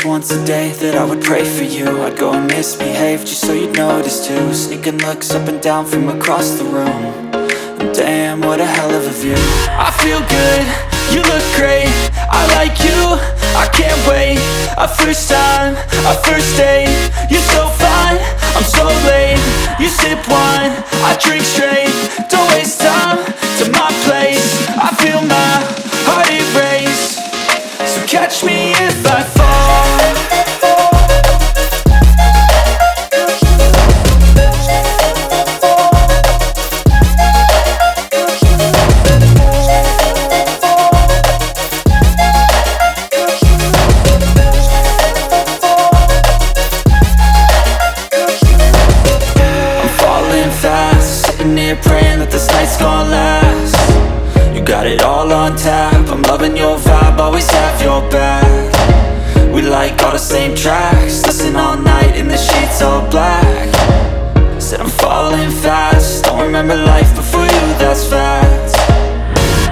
once a day that I would pray for you. I'd go and misbehave just so you'd notice too. Sneaking looks up and down from across the room. And damn, what a hell of a view. I feel good, you look great, I like you, I can't wait. A first time, a first date, you're so fine, I'm so late. You sip wine, I drink straight. Don't waste time to my place. I feel my heart erase. So catch me if I fall. Praying that this night's gonna last. You got it all on tap, I'm loving your vibe, always have your back. We like all the same tracks, listen all night in the sheets all black. Said I'm falling fast, don't remember life before you, that's fact.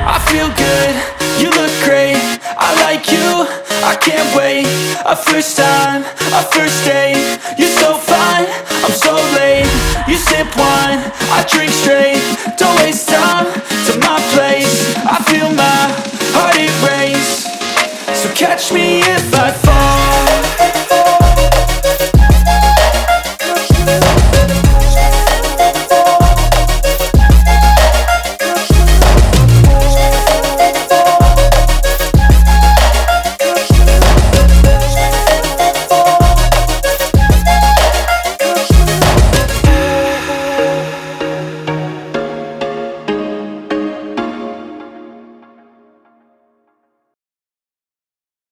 I feel good, you look great, I like you, I can't wait. A first time, a first date, you're so fine, I'm so late. You sip wine, I drink straight. Don't waste time to my place. I feel my heart erase. So catch me if I fall.